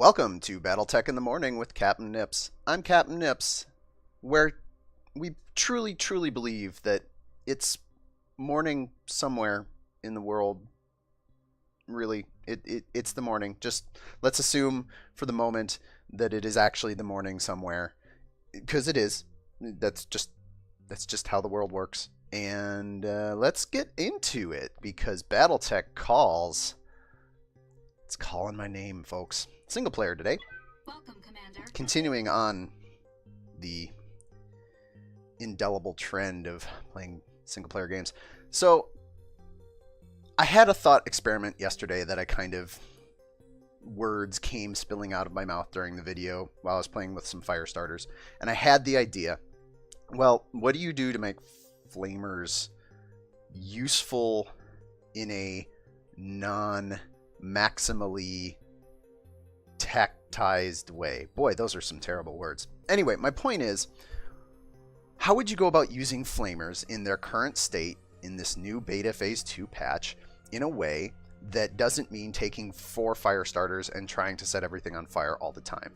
Welcome to BattleTech in the Morning with Captain Nips. I'm Captain Nips, where we truly believe that it's morning somewhere in the world. Really, it's the morning. Just let's assume for the moment that it is actually the morning somewhere, because it is. That's just how the world works. And let's get into it, because BattleTech calls. It's calling my name, folks. Single player today. Welcome, Commander. Continuing on the indelible trend of playing single player games. So I had a thought experiment yesterday that words came spilling out of my mouth during the video while I was playing with some fire starters. And I had the idea, well, what do you do to make flamers useful in a non-maximally tactized way? Boy, those are some terrible words. Anyway, my point is, how would you go about using flamers in their current state in this new beta phase 2 patch in a way that doesn't mean taking 4 fire starters and trying to set everything on fire all the time?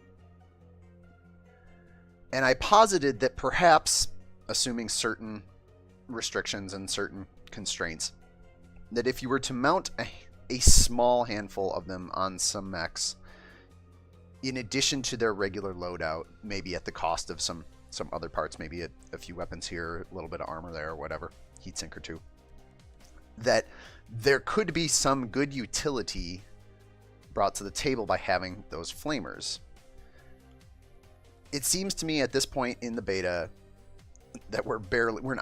And I posited that perhaps, assuming certain restrictions and certain constraints, that if you were to mount a small handful of them on some mechs, in addition to their regular loadout, maybe at the cost of some other parts, maybe a few weapons here, a little bit of armor there, or whatever, heatsink or two, that there could be some good utility brought to the table by having those flamers. It seems to me at this point in the beta that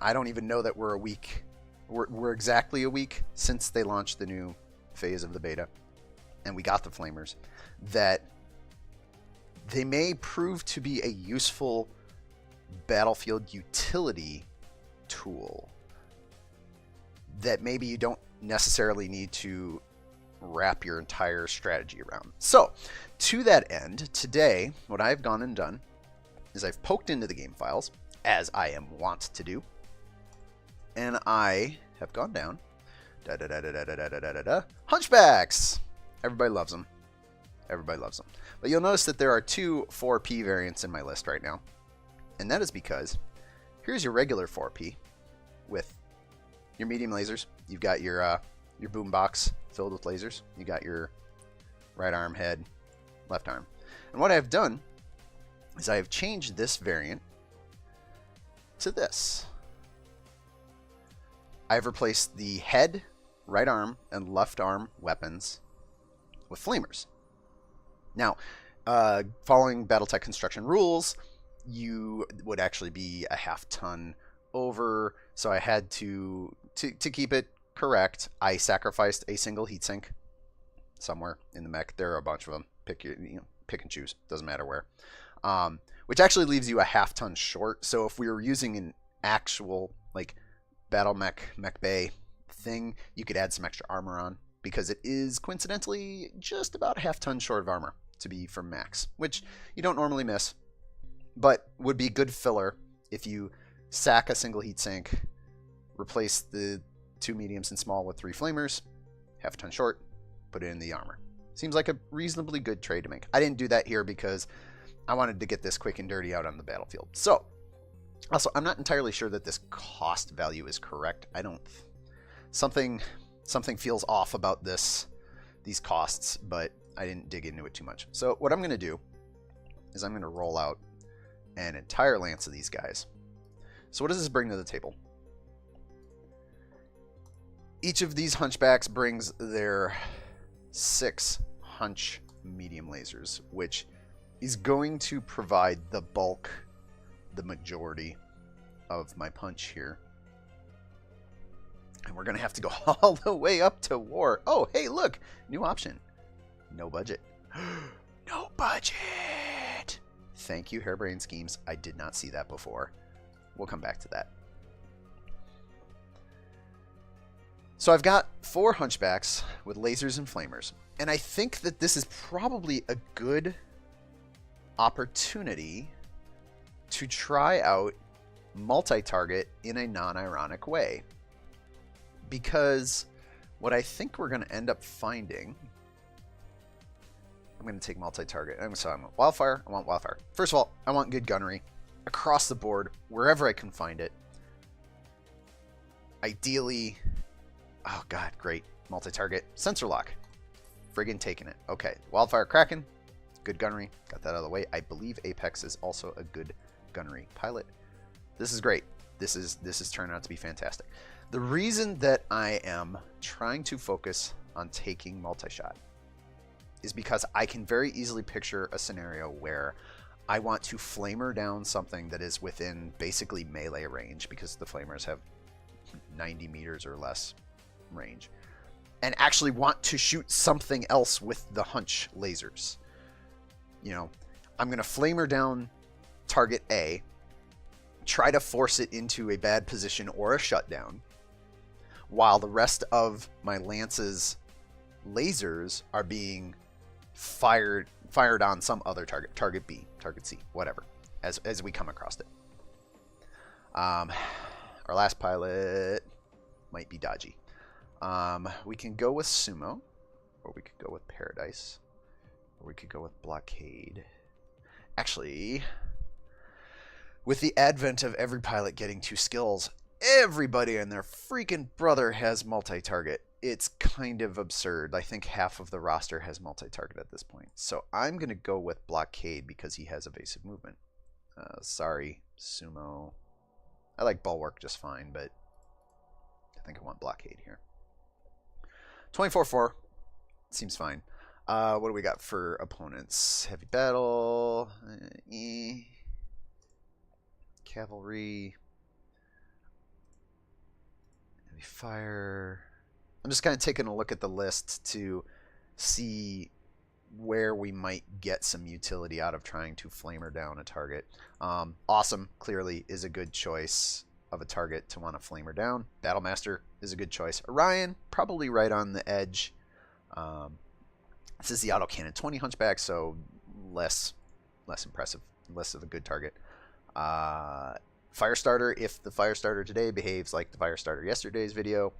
I don't even know that we're a week. We're exactly a week since they launched the new phase of the beta, and we got the flamers, that they may prove to be a useful battlefield utility tool that maybe you don't necessarily need to wrap your entire strategy around. So, to that end, today, what I've gone and done is I've poked into the game files, as I am wont to do, and I have gone down. Hunchbacks! Everybody loves them. Everybody loves them. But you'll notice that there are 2 4P variants in my list right now. And that is because here's your regular 4P with your medium lasers. You've got your boom box filled with lasers. You got your right arm, head, left arm. And what I've done is I have changed this variant to this. I've replaced the head, right arm, and left arm weapons with flamers. Now, following BattleTech construction rules, you would actually be a half ton over, so I had to keep it correct, I sacrificed a single heatsink somewhere in the mech. There are a bunch of them. Pick and choose. Doesn't matter where. Which actually leaves you a half ton short. So if we were using an actual like battle mech bay thing, you could add some extra armor on, because it is coincidentally just about a half ton short of armor to be from max, which you don't normally miss, but would be good filler if you sack a single heatsink, replace the 2 mediums and small with 3 flamers, half a ton short, put it in the armor. Seems like a reasonably good trade to make. I didn't do that here because I wanted to get this quick and dirty out on the battlefield. So, also, I'm not entirely sure that this cost value is correct. Something feels off about these costs, but I didn't dig into it too much. So what I'm going to do is I'm going to roll out an entire lance of these guys. So what does this bring to the table? Each of these hunchbacks brings their 6 hunch medium lasers, which is going to provide the bulk, the majority of my punch here. And we're going to have to go all the way up to war. Oh, hey, look, new option. No budget. No budget! Thank you, Hairbrain Schemes. I did not see that before. We'll come back to that. So I've got 4 hunchbacks with lasers and flamers. And I think that this is probably a good opportunity to try out multi-target in a non-ironic way. Because what I think we're going to end up finding I'm going to take multi-target. So I want Wildfire. I want Wildfire. First of all, I want good gunnery across the board, wherever I can find it. Ideally, oh god, great. Multi-target. Sensor lock. Friggin' taking it. Okay, Wildfire Kraken. Good gunnery. Got that out of the way. I believe Apex is also a good gunnery pilot. This is great. This is turning out to be fantastic. The reason that I am trying to focus on taking multi-shot is because I can very easily picture a scenario where I want to flamer down something that is within basically melee range, because the flamers have 90 meters or less range, and actually want to shoot something else with the hunch lasers. You know, I'm going to flamer down target A, try to force it into a bad position or a shutdown, while the rest of my lance's lasers are being fired on some other target, target B, target C, whatever, as we come across it. Our last pilot might be dodgy. We can go with Sumo, or we could go with Paradise, or we could go with Blockade. Actually, with the advent of every pilot getting 2 skills, everybody and their freaking brother has multi-target. It's kind of absurd. I think half of the roster has multi-target at this point. So I'm going to go with Blockade because he has evasive movement. Sorry, Sumo. I like Bulwark just fine, but I think I want Blockade here. 24-4. Seems fine. What do we got for opponents? Heavy Battle. Cavalry. Heavy Fire. I'm just kind of taking a look at the list to see where we might get some utility out of trying to flamer down a target. Awesome, clearly, is a good choice of a target to want to flamer down. Battlemaster is a good choice. Orion, probably right on the edge. This is the autocannon 20 Hunchback, so less impressive, less of a good target. Firestarter, if the Firestarter today behaves like the Firestarter yesterday's video,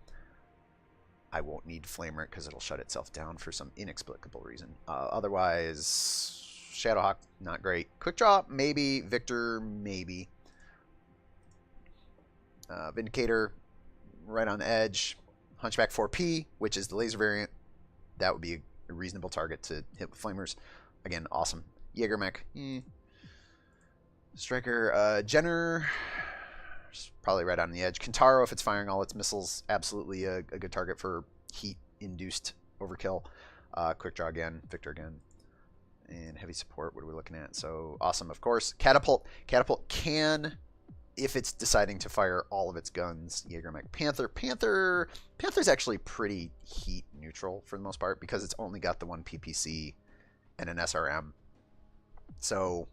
I won't need to flamer it because it'll shut itself down for some inexplicable reason. Otherwise, Shadowhawk, not great. Quick Draw, maybe. Victor, maybe. Vindicator, right on the edge. Hunchback 4P, which is the laser variant. That would be a reasonable target to hit with flamers. Again, awesome. Jägermech, Striker, Jenner, probably right on the edge. Kintaro, if it's firing all its missiles, absolutely a good target for heat-induced overkill. Quick Draw again, Victor again. And heavy support, what are we looking at? So, awesome, of course. Catapult can, if it's deciding to fire all of its guns, Jägermech. Panther's actually pretty heat neutral for the most part because it's only got the one PPC and an SRM. So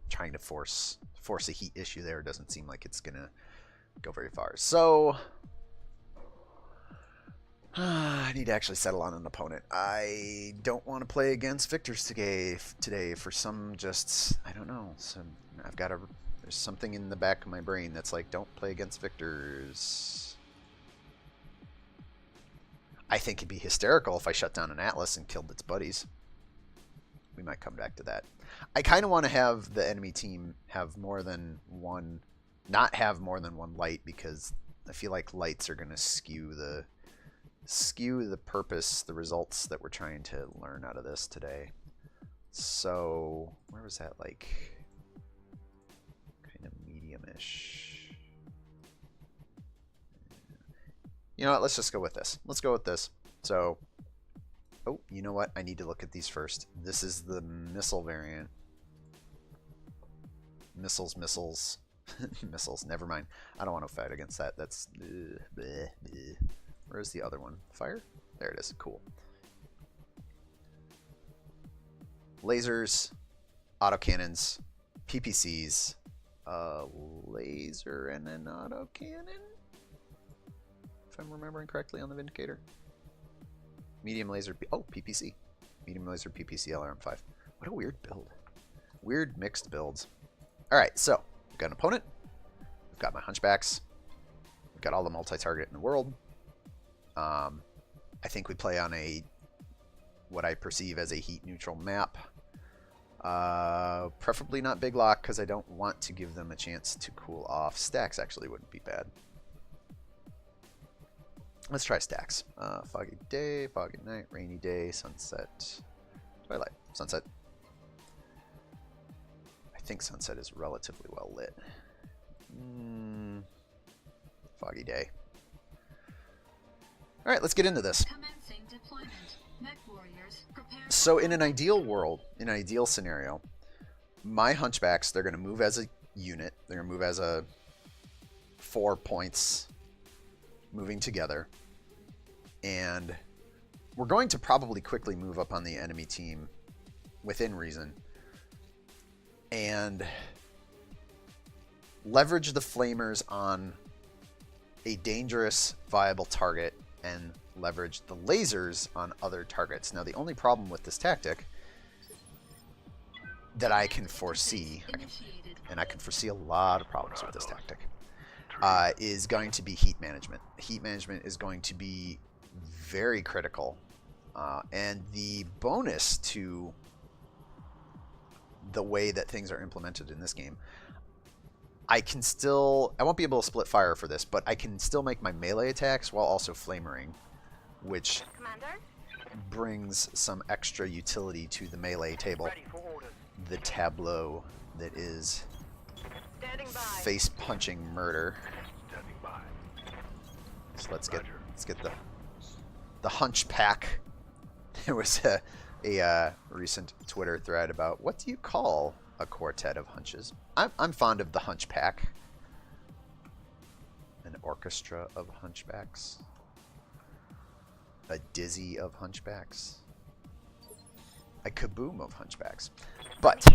trying to force a heat issue there doesn't seem like it's gonna go very far. So I need to actually settle on an opponent. I don't want to play against Victors today for some just, I don't know. So I've got there's something in the back of my brain that's like, don't play against Victors. I think it'd be hysterical if I shut down an Atlas and killed its buddies. We might come back to that. I kind of want to have the enemy team have more than one, not have more than one light, because I feel like lights are going to skew the purpose, the results that we're trying to learn out of this today. So where was that, like kind of medium-ish? You know what, let's just go with this. Let's go with this. So, oh, you know what? I need to look at these first. This is the missile variant. Missiles. Missiles. Never mind. I don't want to fight against that. That's... bleh. Where's the other one? Fire? There it is. Cool. Lasers. Autocannons. PPCs. Laser and an autocannon? If I'm remembering correctly on the Vindicator. Medium laser, PPC. Medium laser, PPC, LRM5. What a weird build. Weird mixed builds. Alright, so, we've got an opponent. We've got my Hunchbacks. We've got all the multi-target in the world. I think we play on a what I perceive as a heat neutral map. Preferably not Big Lock because I don't want to give them a chance to cool off. Stacks actually wouldn't be bad. Let's try stacks. Foggy day, foggy night, rainy day, sunset, twilight, sunset. I think sunset is relatively well lit. Foggy day. All right, let's get into this. So in an ideal world, in an ideal scenario, my Hunchbacks, they're going to move as a unit. They're going to move as a 4 points moving together. And we're going to probably quickly move up on the enemy team within reason. And leverage the flamers on a dangerous, viable target and leverage the lasers on other targets. Now, the only problem with this tactic that I can foresee, and I can foresee a lot of problems with this tactic, is going to be heat management. Heat management is going to be very critical. And the bonus to the way that things are implemented in this game, I won't be able to split fire for this, but I can still make my melee attacks while also flamering, which brings some extra utility to the melee table. The tableau that is face-punching murder. So let's get the Hunchpack. There was a recent Twitter thread about what do you call a quartet of hunches? I'm fond of the Hunchpack. An orchestra of hunchbacks. A dizzy of hunchbacks. A kaboom of hunchbacks. But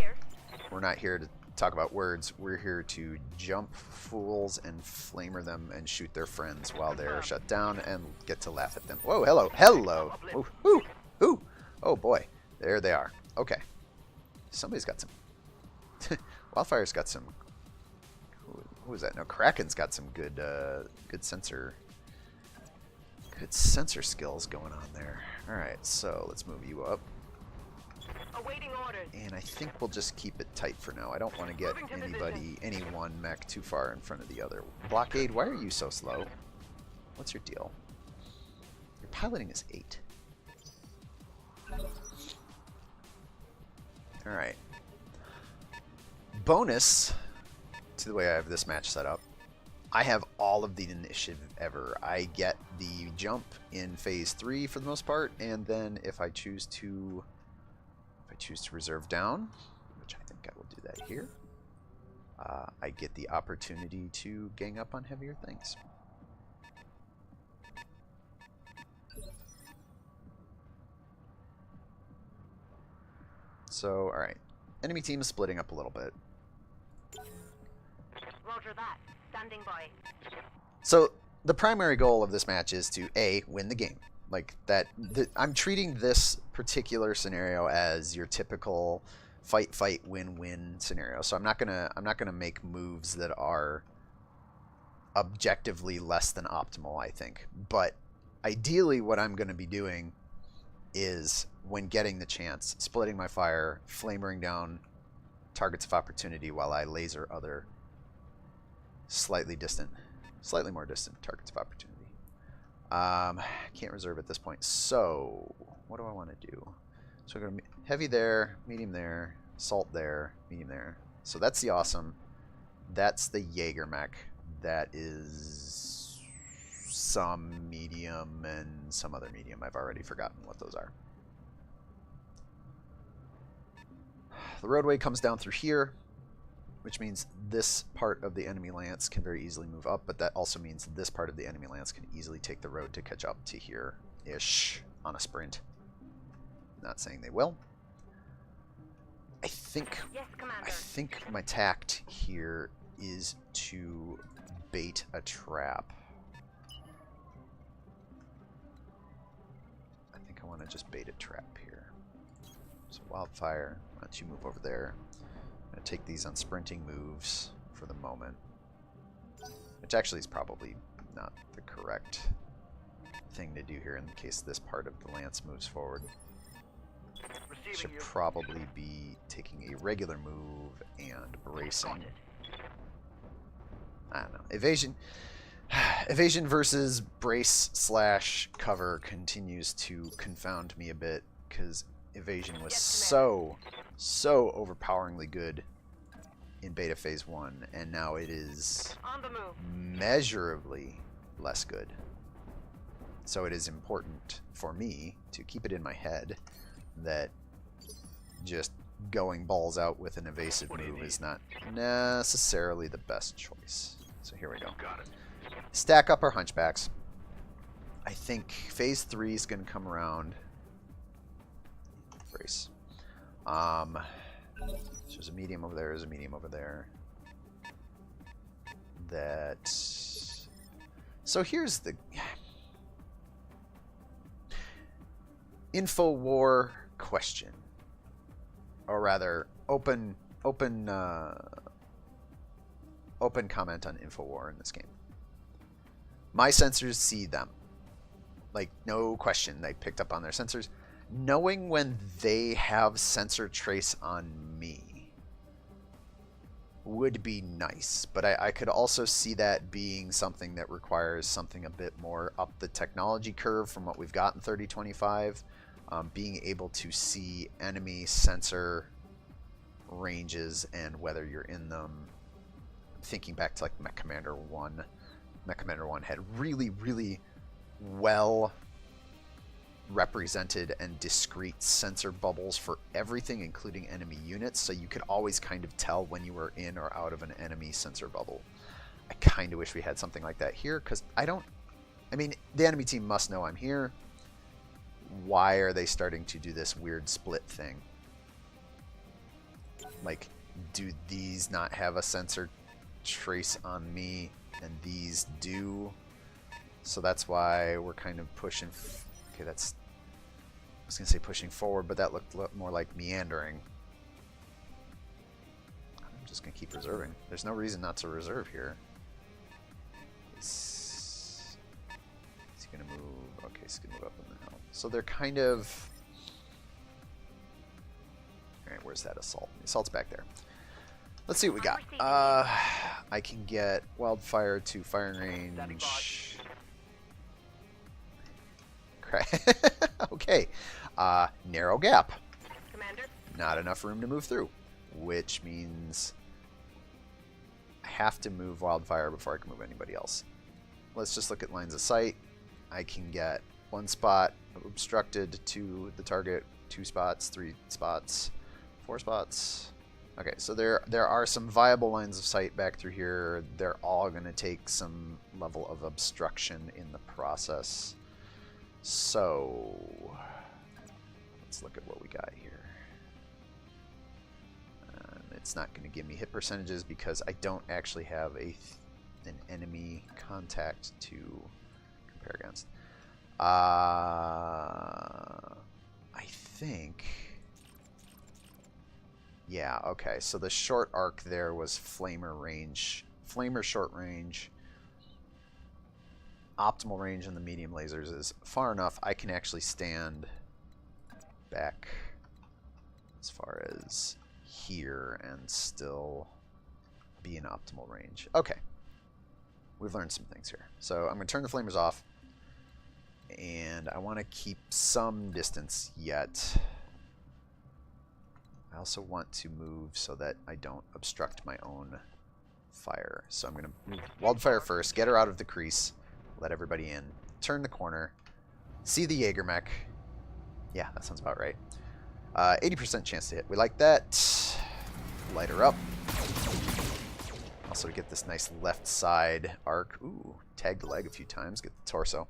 we're not here to talk about words. We're here to jump fools and flamer them and shoot their friends while they're shut down and get to laugh at them. Whoa, hello, hello. Ooh, ooh, ooh. Oh boy, there they are. Okay, somebody's got some. Wildfire's got some. Who is that? No, Kraken's got some good sensor skills going on there. All right, so let's move you up. Awaiting orders. And I think we'll just keep it tight for now. I don't want to get any one mech too far in front of the other. Blockade, why are you so slow? What's your deal? Your piloting is 8. Alright. Bonus to the way I have this match set up, I have all of the initiative ever. I get the jump in phase 3 for the most part, and then if I choose to reserve down, which I think I will do that here, I get the opportunity to gang up on heavier things. So, alright. Enemy team is splitting up a little bit. Roger that. Standing by. So, the primary goal of this match is to, A, win the game. Like, I'm treating this particular scenario as your typical fight, win scenario. So I'm not gonna make moves that are objectively less than optimal, I think. But ideally what I'm gonna be doing is, when getting the chance, splitting my fire, flamering down targets of opportunity while I laser other slightly more distant targets of opportunity. Can't reserve at this point. So what do I want to do? So we're going to heavy there, medium there, assault there, medium there. So that's the awesome. That's the Jaeger mech. That is some medium and some other medium. I've already forgotten what those are. The roadway comes down through here, which means this part of the enemy lance can very easily move up, but that also means this part of the enemy lance can easily take the road to catch up to here-ish on a sprint. Not saying they will. I think my tact here is to bait a trap. I think I want to just bait a trap here. So Wildfire, why don't you move over there? I'm going to take these on sprinting moves for the moment. Which actually is probably not the correct thing to do here in case this part of the lance moves forward. Should probably be taking a regular move and bracing. I don't know. Evasion versus brace slash cover continues to confound me a bit, because evasion was so overpoweringly good in beta phase 1, and now it is On the move. measurably less good. So it is important for me to keep it in my head that just going balls out with an evasive move is not necessarily the best choice. So here we go. Got it. Stack up our hunchbacks. I think phase 3 is going to come around. Brace. So there's a medium over there. There's a medium over there. That. So here's the info war question, or rather, open comment on info war in this game. My sensors see them. Like, no question, they picked up on their sensors. Knowing when they have sensor trace on me would be nice, but I could also see that being something that requires something a bit more up the technology curve from what we've got in 3025. Being able to see enemy sensor ranges and whether you're in them. Thinking back to like Mech Commander 1. Mech Commander 1 had really well represented and discrete sensor bubbles for everything, including enemy units, so you could always kind of tell when you were in or out of an enemy sensor bubble. I kind of wish we had something like that here, because I mean, the enemy team must know I'm here. Why are they starting to do this weird split thing? Like, do these not have a sensor trace on me and these do? So that's why we're kind of pushing. Okay, that's. I was gonna say pushing forward, but that looked more like meandering. I'm just gonna keep reserving. There's no reason not to reserve here. Is he gonna move? Okay, he's gonna move up in the hill. So they're kind of. All right, where's that assault? The assault's back there. Let's see what we got. I can get wildfire to firing range. Okay. Narrow gap. Commander. Not enough room to move through, which means I have to move wildfire before I can move anybody else. Let's just look at lines of sight. I can get 1 spot obstructed to the target, 2 spots, 3 spots, 4 spots. Okay, so there are some viable lines of sight back through here. They're all going to take some level of obstruction in the process. So let's look at what we got here. It's not going to give me hit percentages because I don't actually have an enemy contact to compare against. I think... Yeah, okay, so the short arc there was flamer range. Flamer short range. Optimal range in the medium lasers is far enough. I can actually stand back as far as here and still be in optimal range. Okay. We've learned some things here. So I'm going to turn the flamers off. And I want to keep some distance yet. I also want to move so that I don't obstruct my own fire. So I'm going to move wildfire first, get her out of the crease, let everybody in, turn the corner, see the Jaeger mech. Yeah, that sounds about right. 80% chance to hit. We like that. Light her up. Also get this nice left side arc. Ooh, tag the leg a few times, get the torso.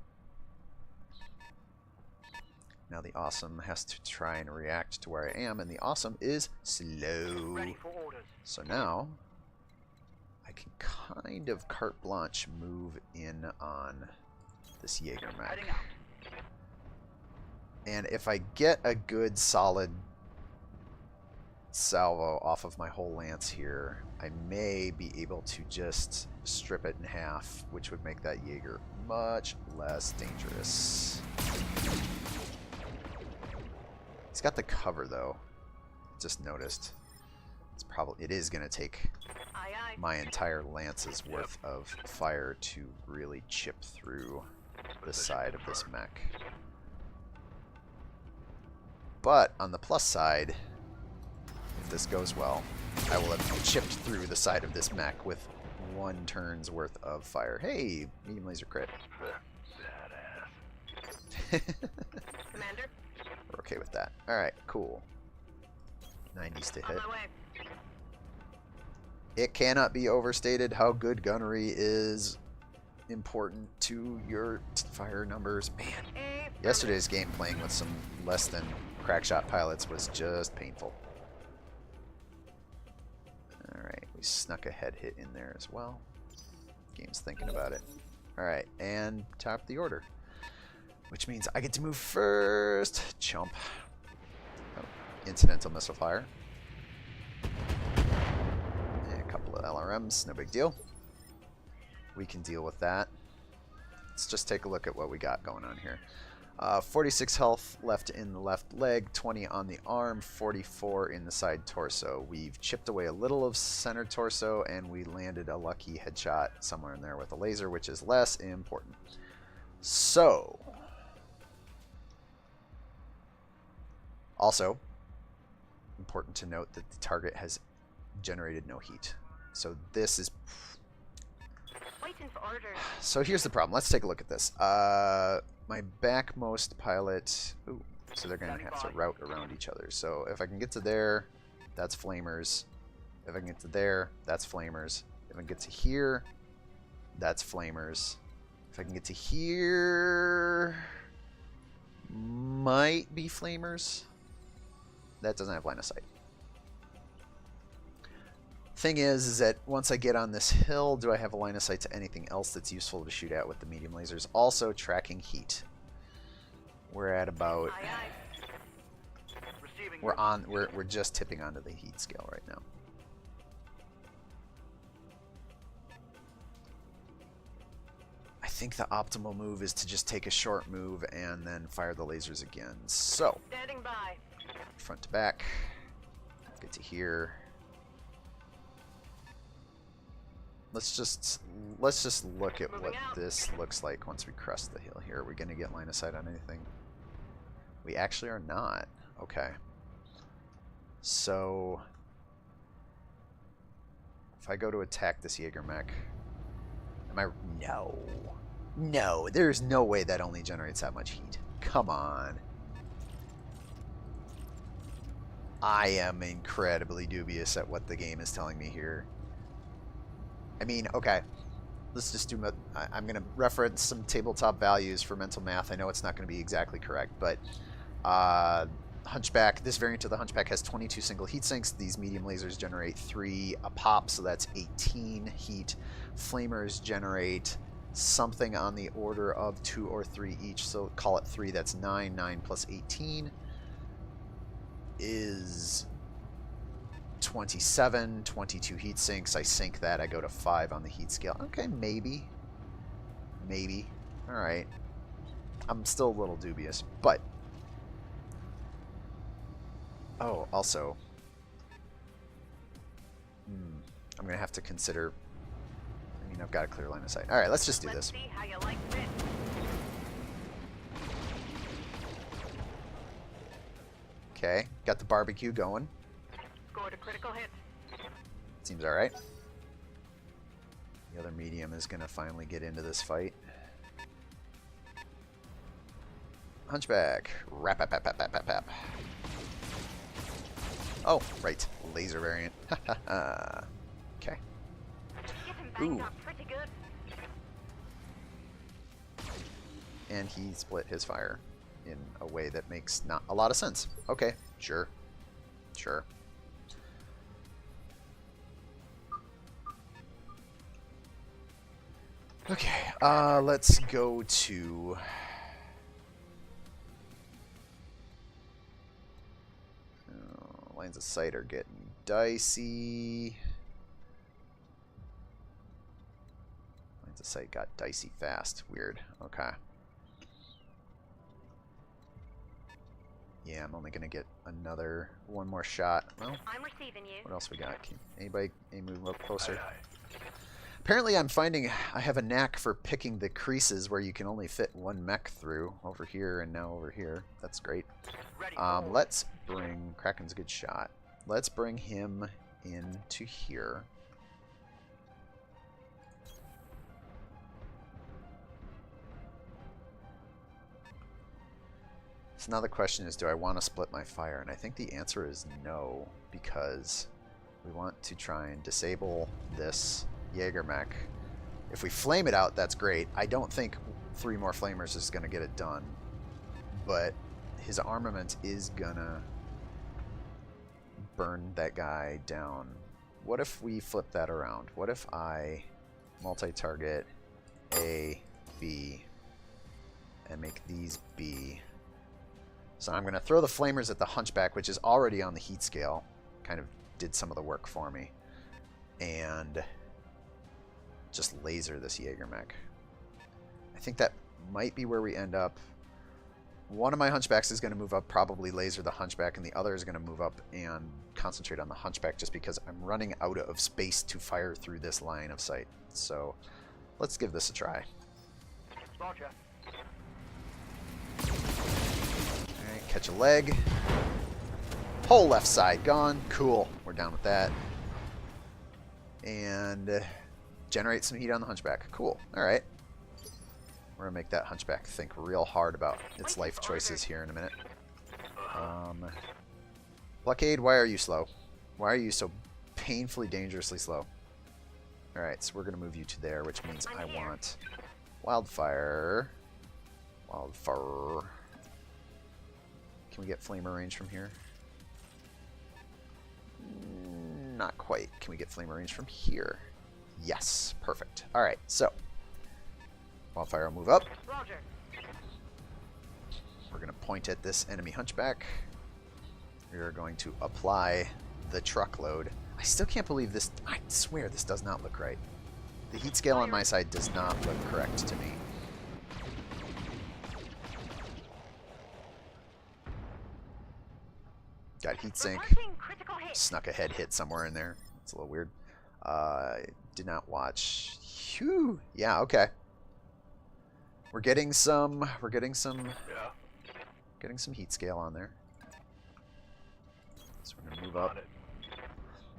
Now the awesome has to try and react to where I am, and the awesome is slow. Ready for orders. So now I can kind of carte blanche move in on this Jaeger mech. Heading out. And if I get a good solid salvo off of my whole lance here, I may be able to just strip it in half, which would make that Jaeger much less dangerous. He's got the cover though. Just noticed. It is going to take Aye, aye. my entire lance's worth of fire to really chip through the side of this mech. But on the plus side, if this goes well, I will have chipped through the side of this mech with 1 turn's worth of fire. Hey, medium laser crit. Commander, We're okay with that. Alright, cool. 90s to on hit. my way. It cannot be overstated how good gunnery is important to your fire numbers. Man, yesterday's game playing with some less than crackshot pilots was just painful. Alright, we snuck a head hit in there as well. Game's thinking about it. Alright, and top the order. Which means I get to move first. Chump. Oh, incidental missile fire. And a couple of LRMs, no big deal. We can deal with that. Let's just take a look at what we got going on here. 46 health left in the left leg, 20 on the arm, 44 in the side torso. We've chipped away a little of center torso, and we landed a lucky headshot somewhere in there with a laser, which is less important. So, also, important to note that the target has generated no heat. So this is... Waiting for orders. So here's the problem. Let's take a look at this. My backmost pilot... Ooh, so they're going to have to route around each other. So if I can get to there, that's flamers. If I can get to there, that's flamers. If I can get to here, that's flamers. If I can get to here... Might be flamers. That doesn't have line of sight. Thing is that once I get on this hill, do I have a line of sight to anything else that's useful to shoot at with the medium lasers? Also tracking heat. We're at about... Aye, aye. We're just tipping onto the heat scale right now. I think the optimal move is to just take a short move and then fire the lasers again. So, Standing by. front to back. Get to here. Let's just look at what this looks like once we crest the hill here. Are we going to get line of sight on anything? We actually are not. Okay. So if I go to attack this Jaeger mech, am I... No. No, there's no way that only generates that much heat. Come on. I am incredibly dubious at what the game is telling me here. I mean, okay, let's just do... I'm going to reference some tabletop values for mental math. I know it's not going to be exactly correct, but Hunchback, this variant of the Hunchback has 22 single heat sinks. These medium lasers generate 3 a pop, so that's 18 heat. Flamers generate something on the order of 2 or 3 each, so call it 3, that's 9. 9 plus 18 is 27, 22 heat sinks. I sink that, I go to 5 on the heat scale. Okay, maybe. Maybe. Alright. I'm still a little dubious, but... Oh, also... I'm going to have to consider... I mean, I've got a clear line of sight. Alright, let's just do this. See how you like it. Okay, got the barbecue going. Scored a critical hit. Seems alright. The other medium is going to finally get into this fight. Hunchback. Rap, rap, rap, rap, rap, rap, rap. Oh, right. Laser variant. Okay. Getting banged Ooh. up pretty good. And he split his fire in a way that makes not a lot of sense. Okay, sure. Sure. Okay, let's go to... lines of sight are getting dicey. Lines of sight got dicey fast. Weird. Okay. Yeah, I'm only gonna get one more shot. Well, I'm receiving you. what else we got? Anybody move up closer? Apparently, I'm finding I have a knack for picking the creases where you can only fit one mech through. Over here and now over here. That's great. Let's bring... Kraken's a good shot. Let's bring him into here. So now the question is, do I want to split my fire? And I think the answer is no, because we want to try and disable this Jaeger mech. If we flame it out, that's great. I don't think 3 more flamers is going to get it done, but his armament is going to burn that guy down. What if we flip that around? What if I multi-target A, B, and make these B? So I'm going to throw the flamers at the Hunchback, which is already on the heat scale. Kind of did some of the work for me. And just laser this Jaeger mech. I think that might be where we end up. One of my Hunchbacks is going to move up, probably laser the Hunchback, and the other is going to move up and concentrate on the Hunchback just because I'm running out of space to fire through this line of sight. So let's give this a try. Roger. Alright, catch a leg. Whole left side gone. Cool. We're down with that. And generate some heat on the Hunchback. Cool. Alright. We're going to make that Hunchback think real hard about its life choices here in a minute. Blockade, why are you slow? Why are you so painfully, dangerously slow? Alright, so we're going to move you to there, which means I want Wildfire. Wildfire. Can we get Flamer range from here? Not quite. Can we get Flamer range from here? Yes. Perfect. Alright, so Wildfire will move up. Roger. We're going to point at this enemy Hunchback. We are going to apply the truckload. I still can't believe this. I swear this does not look right. The heat scale on my side does not look correct to me. Got heatsink. Snuck a head hit somewhere in there. It's a little weird. Did not watch. Phew. Yeah, okay. We're getting some heat scale on there. So we're gonna move up.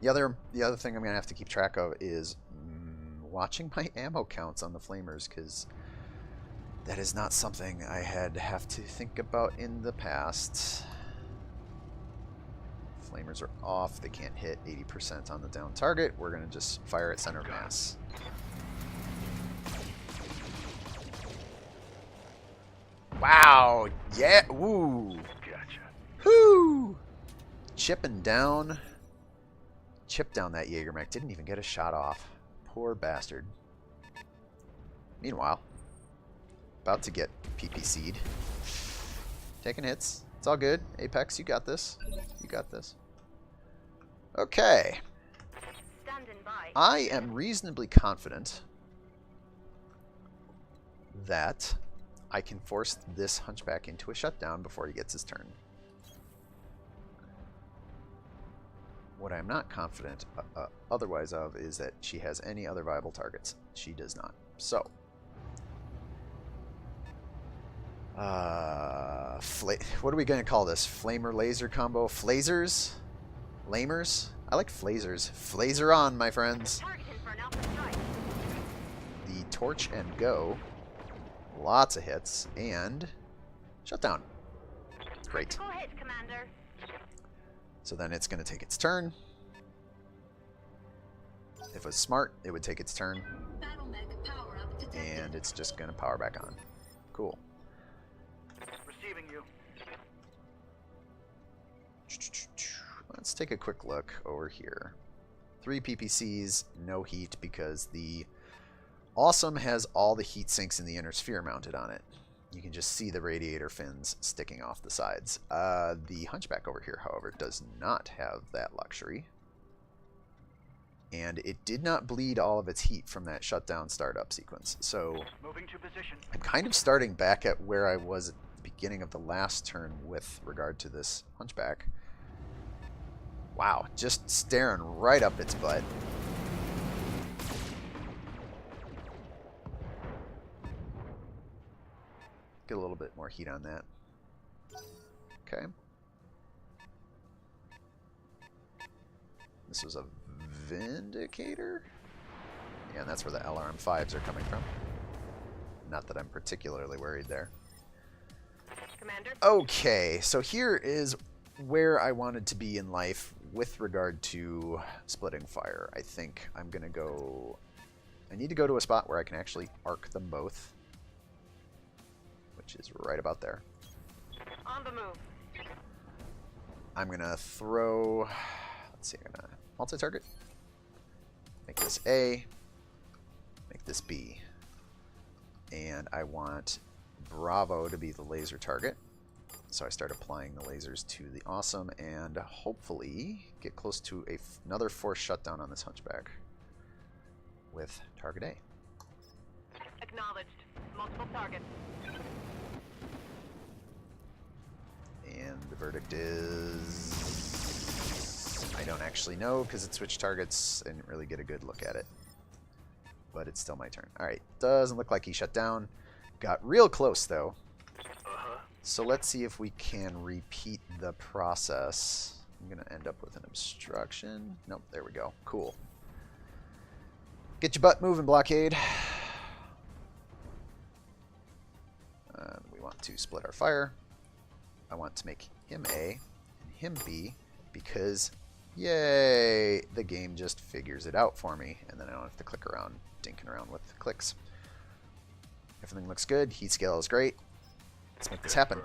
The other thing I'm gonna have to keep track of is watching my ammo counts on the flamers, because that is not something I have to think about in the past. Flamers are off. They can't hit 80% on the down target. We're gonna just fire at center of mass. Wow! Yeah! Woo! Gotcha. Whoo! Chipping down. Chipped down that Jaeger mech. Didn't even get a shot off. Poor bastard. Meanwhile, about to get PPC'd. Taking hits. It's all good. Apex, you got this. You got this. Okay. Standing by. I am reasonably confident that I can force this Hunchback into a shutdown before he gets his turn. What I'm not confident otherwise of is that she has any other viable targets. She does not. So, what are we going to call this? Flamer laser combo? Flazers? Lamers? I like flazers. Flazer on, my friends. Targeting for an alpha strike. The torch and go. Lots of hits. And shutdown. Great. Go ahead, Commander. So then it's going to take its turn. If it was smart, it would take its turn. And it's just going to power back on. Cool. Receiving you. Let's take a quick look over here. 3 PPCs, no heat because the Awesome has all the heat sinks in the inner sphere mounted on it. You can just see the radiator fins sticking off the sides. The Hunchback over here, however, does not have that luxury. And it did not bleed all of its heat from that shutdown startup sequence. So moving to position. I'm kind of starting back at where I was at the beginning of the last turn with regard to this Hunchback. Wow, just staring right up its butt. Get a little bit more heat on that. Okay. This was a Vindicator? Yeah, and that's where the LRM-5s are coming from. Not that I'm particularly worried there. Commander. Okay, so here is where I wanted to be in life with regard to splitting fire. I think I'm going to go... I need to go to a spot where I can actually arc them both, which is right about there. On the move. I'm going to throw... Let's see, I'm going to multi-target. Make this A. Make this B. And I want Bravo to be the laser target. So I start applying the lasers to the Awesome and hopefully get close to another force shutdown on this Hunchback with target A. Acknowledged. Multiple targets. And the verdict is... I don't actually know because it switched targets. I didn't really get a good look at it. But it's still my turn. Alright, doesn't look like he shut down. Got real close though. So let's see if we can repeat the process. I'm going to end up with an obstruction. Nope, there we go. Cool. Get your butt moving, Blockade. We want to split our fire. I want to make him A and him B because, yay, the game just figures it out for me. And then I don't have to click around, dinking around with clicks. Everything looks good. Heat scale is great. Let's make this happen.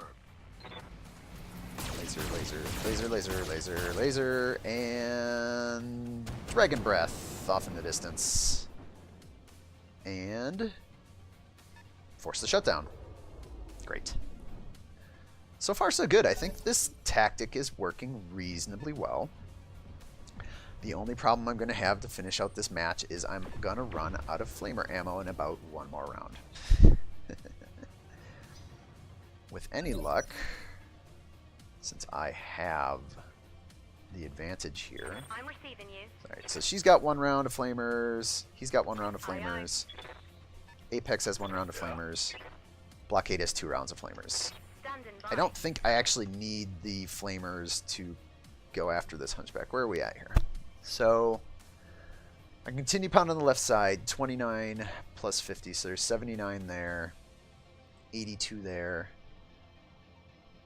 Laser, laser, laser, laser, laser, laser, and Dragon Breath off in the distance. And force the shutdown. Great. So far, so good. I think this tactic is working reasonably well. The only problem I'm going to have to finish out this match is I'm going to run out of flamer ammo in about one more round. With any luck, since I have the advantage here. I'm receiving you. Alright, so she's got 1 round of flamers. He's got 1 round of flamers. Apex has 1 round of flamers. Blockade has 2 rounds of flamers. Standing by. I don't think I actually need the flamers to go after this Hunchback. Where are we at here? So I continue pound on the left side. 29 plus 50, so there's 79 there. 82 there.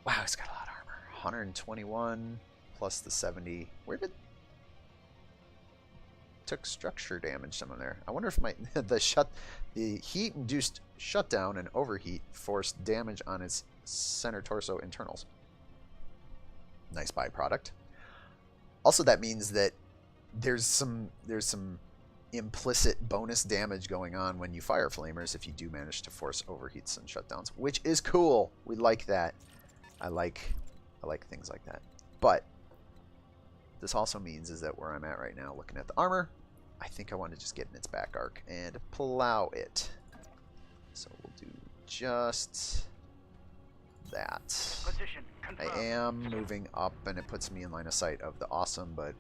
Wow, he's got a lot of armor. 121 plus the 70. Where did... Took structure damage somewhere there. I wonder if my the heat-induced shutdown and overheat forced damage on his center torso internals. Nice byproduct. Also, that means that there's some implicit bonus damage going on when you fire flamers if you do manage to force overheats and shutdowns, which is cool. We like that. I like things like that. But this also means is that where I'm at right now, looking at the armor, I think I want to just get in its back arc and plow it. So we'll do just that. Position I confirmed. am moving up, and it puts me in line of sight of the Awesome, but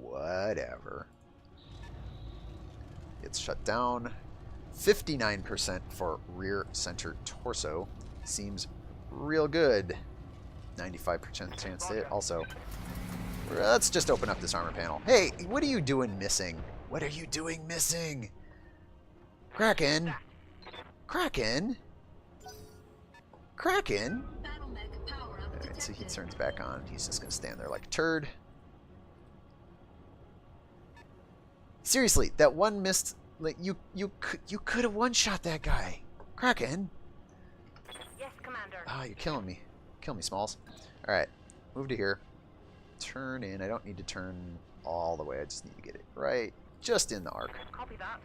whatever. It's shut down. 59% for rear center torso. Seems real good. 95% chance to hit also. Let's just open up this armor panel. Hey, what are you doing missing? What are you doing missing? Kraken? Kraken? Kraken? Alright, so he turns back on. He's just going to stand there like a turd. Seriously, that one missed... Like, you could have one-shot that guy. Kraken? Yes, Commander. Ah, you're killing me. Kill me, Smalls. Alright, move to here. Turn in. I don't need to turn all the way. I just need to get it right just in the arc. Copy that.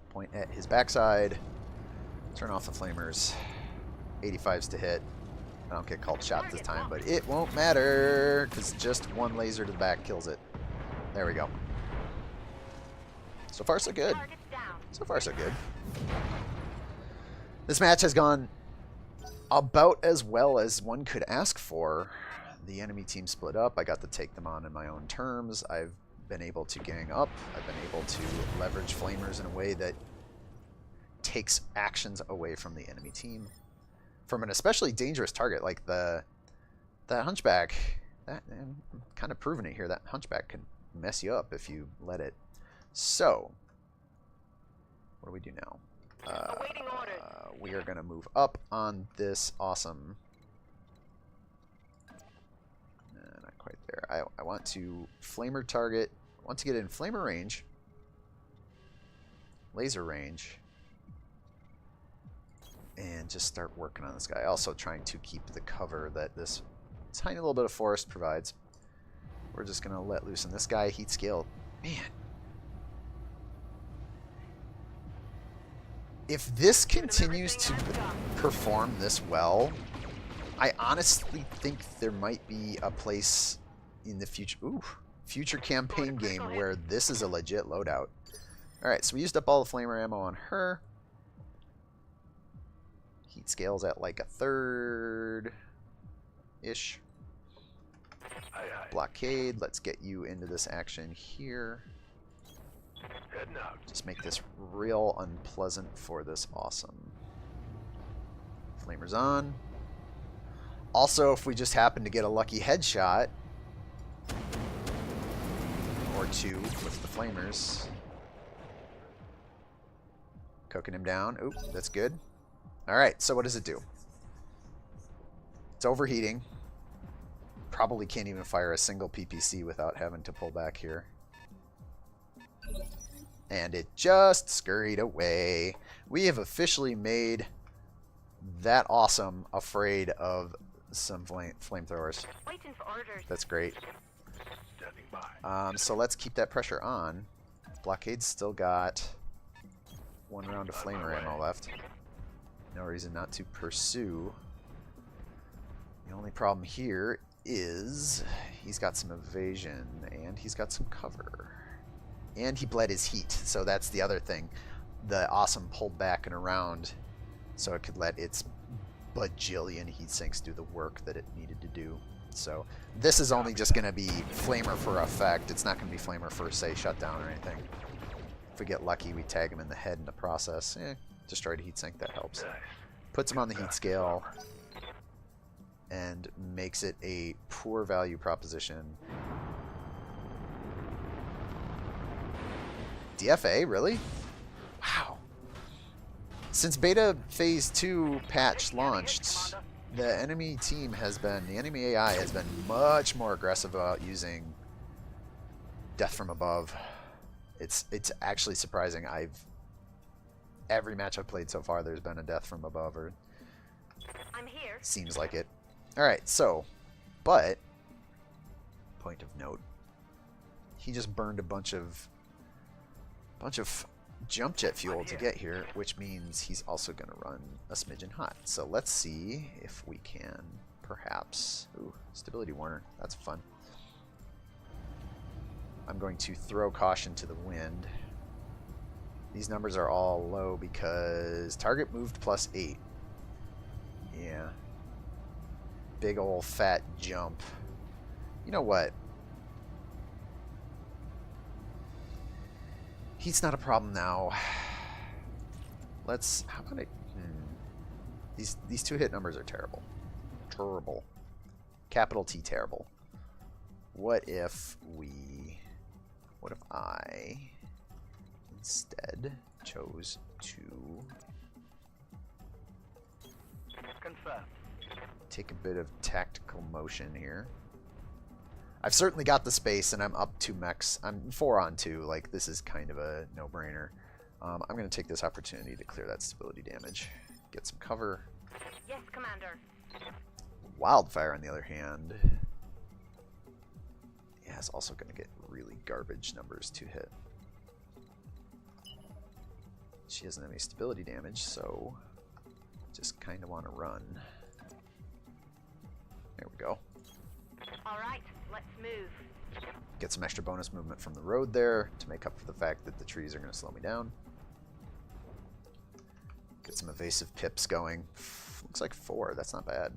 Point at his backside. Turn off the flamers. 85s to hit. I don't get called shot this time, but it won't matter because just one laser to the back kills it. There we go. So far, so good. Target down. So far, so good. This match has gone about as well as one could ask for. The enemy team split up. I got to take them on in my own terms. I've been able to gang up. I've been able to leverage flamers in a way that takes actions away from the enemy team. From an especially dangerous target like that Hunchback. I'm kind of proving it here. That Hunchback can mess you up if you let it. So, what do we do now? Awaiting orders. We are going to move up on this awesome... not quite there. I want to flamer target. I want to get in flamer range. Laser range. And just start working on this guy. Also trying to keep the cover that this tiny little bit of forest provides. We're just going to let loose on this guy. Heat scale. Man. If this continues to perform this well, I honestly think there might be a place in the future campaign game where this is a legit loadout. Alright, so we used up all the flamer ammo on her. Heat scale's at like a third-ish. Blockade, let's get you into this action here. Just make this real unpleasant for this awesome. Flamers on. Also, if we just happen to get a lucky headshot or two with the flamers. Cooking him down. Oop, that's good. Alright, so what does it do? It's overheating. Probably can't even fire a single PPC without having to pull back here. And it just scurried away. We have officially made that awesome afraid of some flamethrowers. Waiting for orders. That's great. So let's keep that pressure on. Blockade's still got one round of flamer ammo left. No reason not to pursue. The only problem here is he's got some evasion and he's got some cover. And he bled his heat, so that's the other thing. The awesome pulled back and around so it could let its bajillion heat sinks do the work that it needed to do. So this is only just going to be flamer for effect. It's not going to be flamer for, say, shutdown or anything. If we get lucky, we tag him in the head in the process. Destroyed a heat sink, that helps. Puts him on the heat scale and makes it a poor value proposition. DFA, really? Wow. Since beta phase 2 patch launched, the enemy team has been, the enemy AI has been much more aggressive about using death from above. It's actually surprising. Every match I've played so far, there's been a death from above, or I'm here. Seems like it. Alright, so, but, point of note, he just burned a bunch of jump jet fuel to get here, which means he's also going to run a smidgen hot. So let's see if we can perhaps... Ooh, stability warner. That's fun. I'm going to throw caution to the wind. These numbers are all low because target moved +8. Yeah. Big ol' fat jump. You know what? Heat's not a problem now. Let's... How about I... These two hit numbers are terrible. Terrible. Capital T terrible. What if I instead chose to Confirm. take a bit of tactical motion here? I've certainly got the space, and I'm up 2 mechs. I'm 4 on 2. Like, this is kind of a no-brainer. I'm going to take this opportunity to clear that stability damage. Get some cover. Yes, Commander. Wildfire, on the other hand, yeah, is also going to get really garbage numbers to hit. She doesn't have any stability damage, so just kind of want to run. There we go. All right, let's move. Get some extra bonus movement from the road there to make up for the fact that the trees are going to slow me down. Get some evasive pips going. Looks like 4. That's not bad.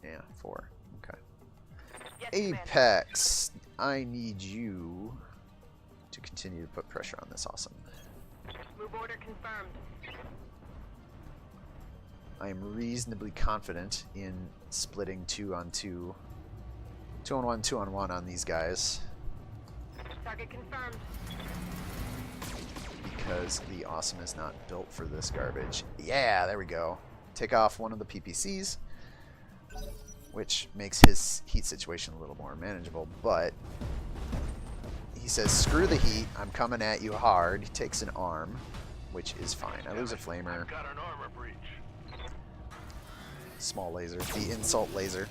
Yeah, 4. Okay. Yes, Commander. Apex, I need you to continue to put pressure on this awesome. Move order confirmed. I am reasonably confident in splitting 2 on 2. 2 on 1, 2 on 1 on these guys. Target confirmed. Because the awesome is not built for this garbage. Yeah, there we go. Take off one of the PPCs, which makes his heat situation a little more manageable, but he says, screw the heat, I'm coming at you hard. He takes an arm, which is fine. I lose a flamer. Got an armor breach. Small laser. The insult laser.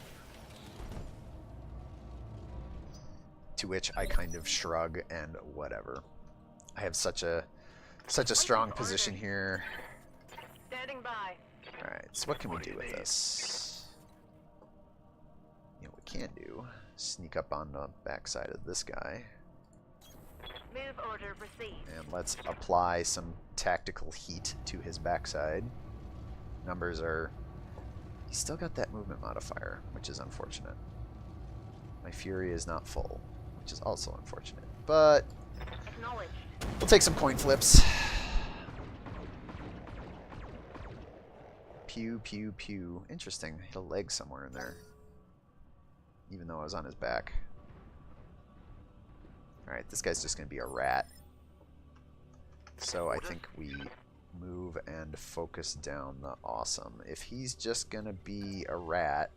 To which I kind of shrug and whatever. I have such a strong position here. Standing by. Alright, so what can we do with this? You know what we can do? Sneak up on the backside of this guy. Move order received. And let's apply some tactical heat to his backside. Numbers are... He's still got that movement modifier, which is unfortunate. My fury is not full, which is also unfortunate. But Acknowledged. we'll take some coin flips. Pew, pew, pew. Interesting. Hit a leg somewhere in there. Even though I was on his back. Alright, this guy's just going to be a rat. So I think we move and focus down the awesome. If he's just going to be a rat,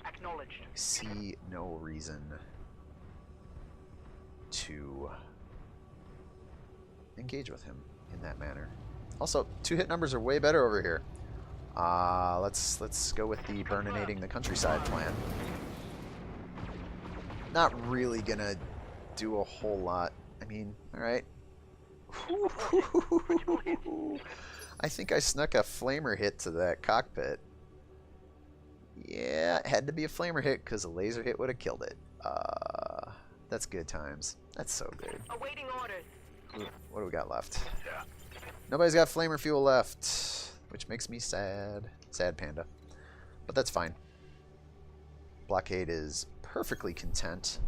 Acknowledged. I see no reason to engage with him in that manner. Also, 2 hit numbers are way better over here. Let's go with the burninating the countryside plan. Not really gonna do a whole lot. I mean, alright. I think I snuck a flamer hit to that cockpit. Yeah, it had to be a flamer hit because a laser hit would have killed it. That's good times. That's so good. Awaiting orders. What do we got left? Yeah. Nobody's got flamer fuel left, which makes me sad. Sad panda. But that's fine. Blockade is perfectly content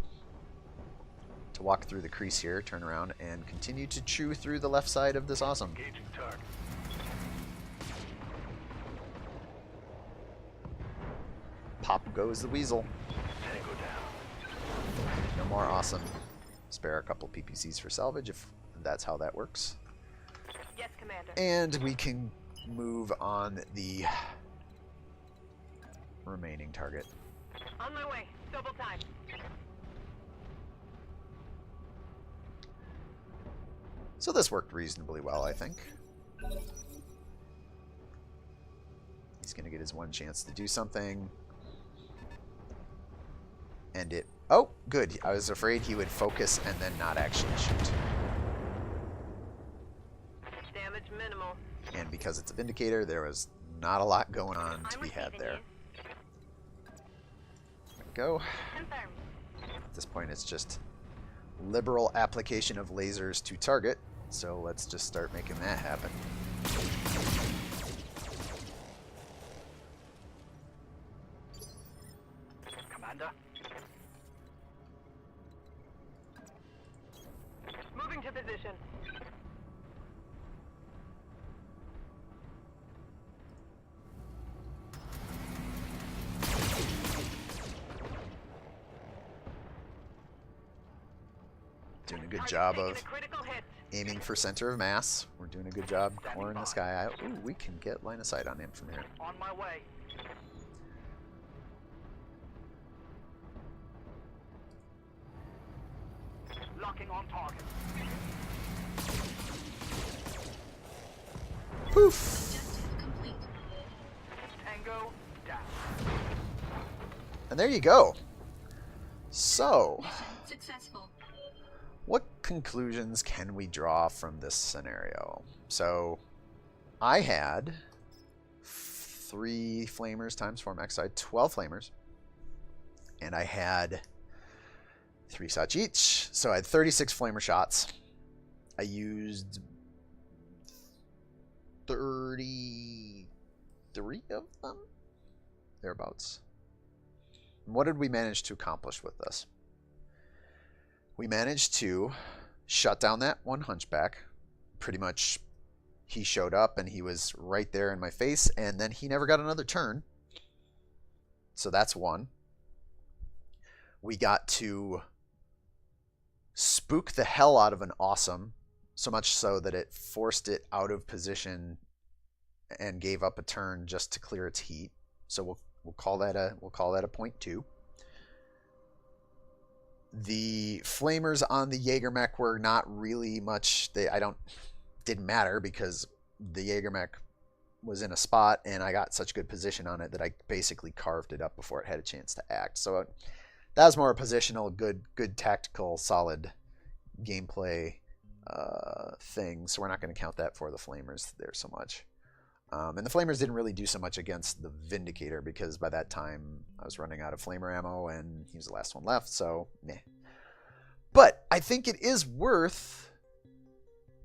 to walk through the crease here, turn around, and continue to chew through the left side of this awesome. Engaging target. Pop goes the weasel. Tango down. No more awesome. Spare a couple PPCs for salvage if that's how that works. Yes, Commander. And we can move on the remaining target. On my way. Double time. So this worked reasonably well, I think. He's going to get his one chance to do something. And it... Oh, good. I was afraid he would focus and then not actually shoot. Damage minimal. And because it's a Vindicator, there was not a lot going on to I'm be had receiving there. you. There we go. Confirmed. At this point, it's just liberal application of lasers to target. So let's just start making that happen. Commander. Moving to position. Doing a good Target job taking of a critical hit. aiming for center of mass. We're doing a good job coring this guy out. Ooh, we can get line of sight on him from here. On my way. Locking on target. Poof! Tango down. And there you go. So, Successful. what conclusions can we draw from this scenario? So, I had 3 flamers times 4 max. So I had 12 flamers. And I had 3 such each. So I had 36 flamer shots. I used 33 of them? Thereabouts. And what did we manage to accomplish with this? We managed to shut down that one hunchback. Pretty much he showed up and he was right there in my face, and then he never got another turn. So that's one. We got to spook the hell out of an awesome, so much so that it forced it out of position and gave up a turn just to clear its heat. So we'll call that a point 2. The flamers on the Jägermech were not really much. Didn't matter because the Jägermech was in a spot and I got such good position on it that I basically carved it up before it had a chance to act. So that was more a positional, good tactical, solid gameplay thing. So we're not going to count that for the flamers there so much. And the flamers didn't really do so much against the Vindicator because by that time I was running out of flamer ammo and he was the last one left. So meh. But I think it is worth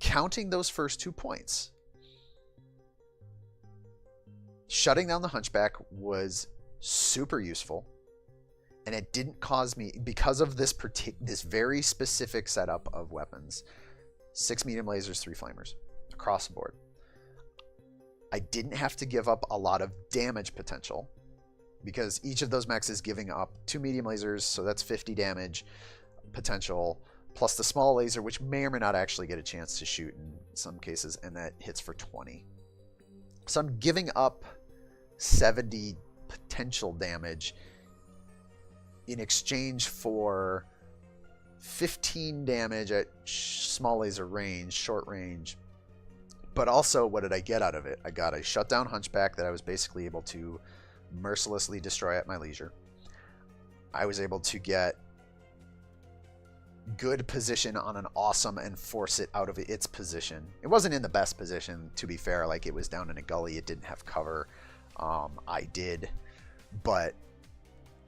counting those first 2 points. Shutting down the hunchback was super useful, and it didn't cause me, because of this very specific setup of weapons, 6 medium lasers, 3 flamers across the board. I didn't have to give up a lot of damage potential because each of those mechs is giving up 2 medium lasers, so that's 50 damage potential, plus the small laser, which may or may not actually get a chance to shoot in some cases, and that hits for 20. So I'm giving up 70 potential damage in exchange for 15 damage at small laser range, short range. But also, what did I get out of it? I got a shutdown hunchback that I was basically able to mercilessly destroy at my leisure. I was able to get good position on an awesome and force it out of its position. It wasn't in the best position, to be fair. Like, it was down in a gully. It didn't have cover. I did. But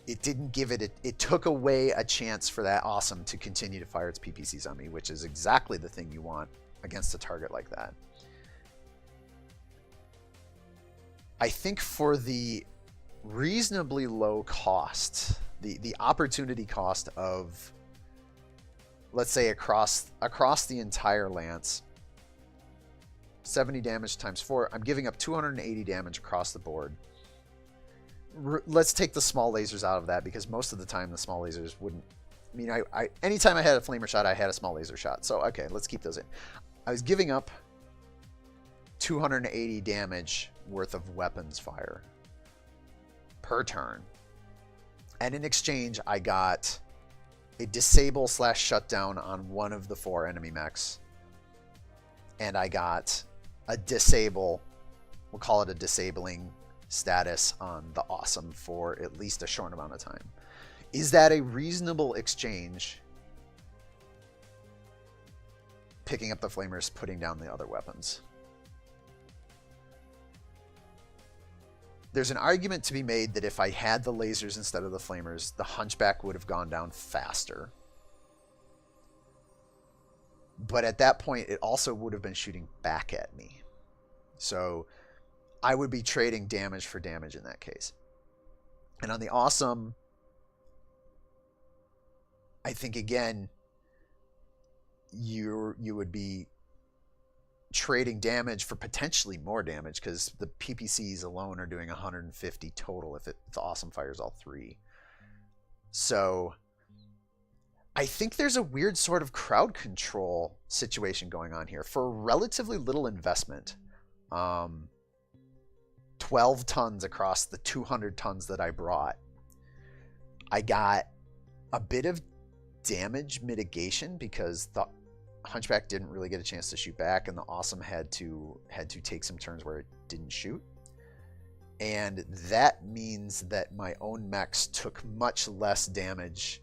it didn't give it... It took away a chance for that awesome to continue to fire its PPCs on me, which is exactly the thing you want against a target like that. I think for the reasonably low cost, the opportunity cost of, let's say, across the entire lance, 70 damage times 4, I'm giving up 280 damage across the board. Let's take the small lasers out of that, because most of the time the small lasers wouldn't... I mean, anytime I had a flamer shot, I had a small laser shot. So, okay, let's keep those in. I was giving up 280 damage worth of weapons fire per turn. And in exchange, I got a disable / shutdown on one of the 4 enemy mechs. And I got a disable, we'll call it a disabling status on the awesome for at least a short amount of time. Is that a reasonable exchange? Picking up the flamers, putting down the other weapons. There's an argument to be made that if I had the lasers instead of the flamers, the hunchback would have gone down faster. But at that point, it also would have been shooting back at me. So I would be trading damage for damage in that case. And on the awesome, I think, again, you would be trading damage for potentially more damage, because the PPCs alone are doing 150 total if the awesome fires all 3. So I think there's a weird sort of crowd control situation going on here for relatively little investment. 12 tons across the 200 tons that I brought. I got a bit of damage mitigation because the hunchback didn't really get a chance to shoot back, and the awesome had to take some turns where it didn't shoot. And that means that my own mechs took much less damage,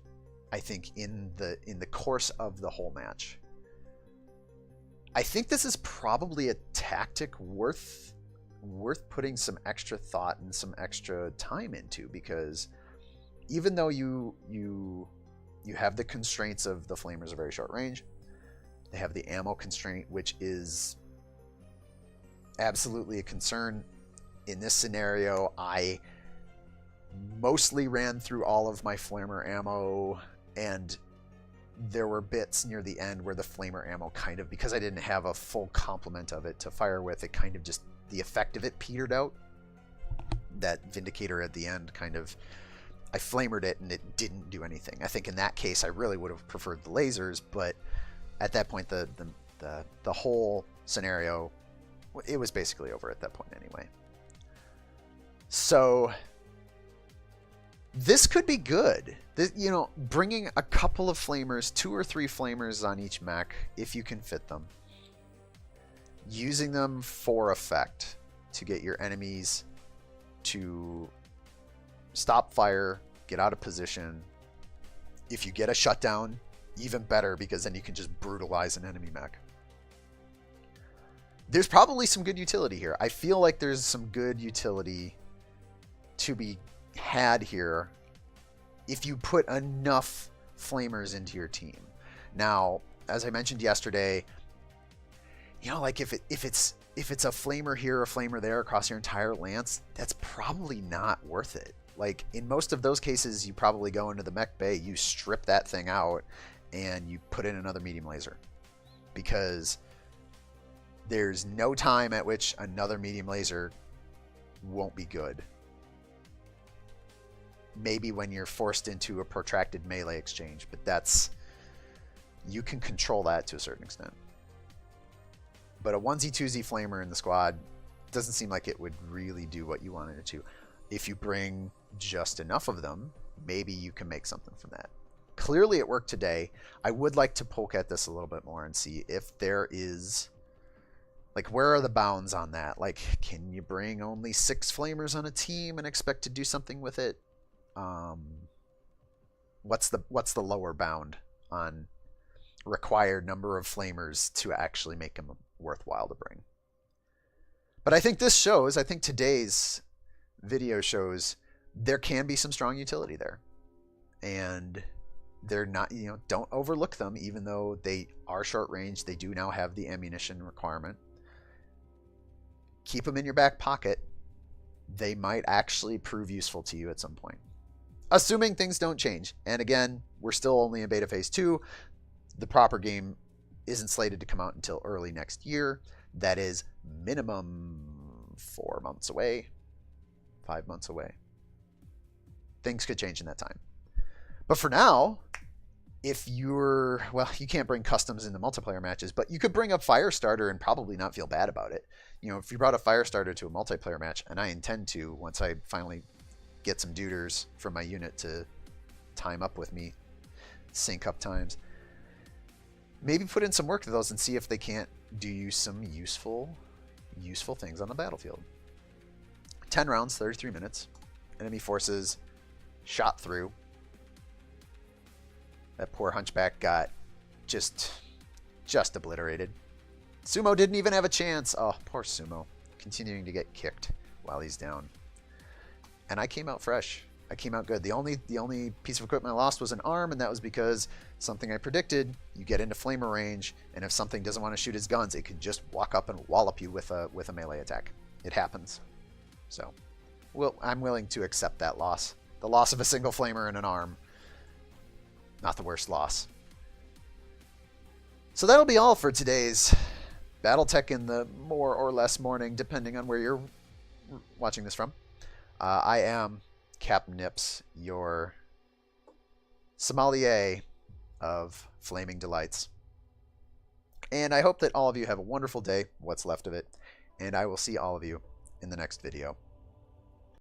I think, in the course of the whole match. I think this is probably a tactic worth putting some extra thought and some extra time into, because even though you have the constraints of the flamers are very short range, they have the ammo constraint, which is absolutely a concern. In this scenario, I mostly ran through all of my flamer ammo, and there were bits near the end where the flamer ammo kind of, because I didn't have a full complement of it to fire with, it kind of just, the effect of it petered out. That Vindicator at the end kind of, I flamered it and it didn't do anything. I think in that case I really would have preferred the lasers, but at that point the whole scenario, it was basically over at that point anyway. So this could be good. This, you know, bringing a couple of flamers, 2 or 3 flamers on each mech if you can fit them. Using them for effect to get your enemies to stop fire, get out of position. If you get a shutdown, even better, because then you can just brutalize an enemy mech. There's probably some good utility here. I feel like there's some good utility to be had here if you put enough flamers into your team. Now, as I mentioned yesterday, you know, like if it's a flamer here, a flamer there across your entire lance, that's probably not worth it. Like in most of those cases, you probably go into the mech bay, you strip that thing out, and you put in another medium laser, because there's no time at which another medium laser won't be good. Maybe when you're forced into a protracted melee exchange, but that's, you can control that to a certain extent. But a 1Z, 2Z flamer in the squad doesn't seem like it would really do what you wanted it to. If you bring just enough of them, maybe you can make something from that. Clearly it worked today. I would like to poke at this a little bit more and see if there is, like, where are the bounds on that? Like, can you bring only 6 flamers on a team and expect to do something with it? What's the lower bound on required number of flamers to actually make them worthwhile to bring? But I think this shows, I think today's video shows there can be some strong utility there, and they're not, you know, don't overlook them. Even though they are short range, they do now have the ammunition requirement. Keep them in your back pocket. They might actually prove useful to you at some point, assuming things don't change. And again, we're still only in beta phase 2. The proper game isn't slated to come out until early next year. That is minimum 4 months away, 5 months away. Things could change in that time. But for now, if you're, well, you can't bring customs into multiplayer matches, but you could bring a fire starter and probably not feel bad about it. You know, if you brought a fire starter to a multiplayer match, and I intend to once I finally get some duders from my unit to time up with me, sync up times, maybe put in some work to those and see if they can't do you some useful things on the battlefield. 10 rounds, 33 minutes. Enemy forces shot through. That poor Hunchback got just obliterated. Sumo didn't even have a chance. Oh, poor Sumo. Continuing to get kicked while he's down. And I came out fresh. I came out good. The only piece of equipment I lost was an arm, and that was because something I predicted. You get into flamer range, and if something doesn't want to shoot his guns, it can just walk up and wallop you with a melee attack. It happens. So, well, I'm willing to accept that loss. The loss of a single flamer and an arm. Not the worst loss. So that'll be all for today's BattleTech in the more or less morning, depending on where you're watching this from. I am Cap Nips, your sommelier of flaming delights. And I hope that all of you have a wonderful day, what's left of it, and I will see all of you in the next video.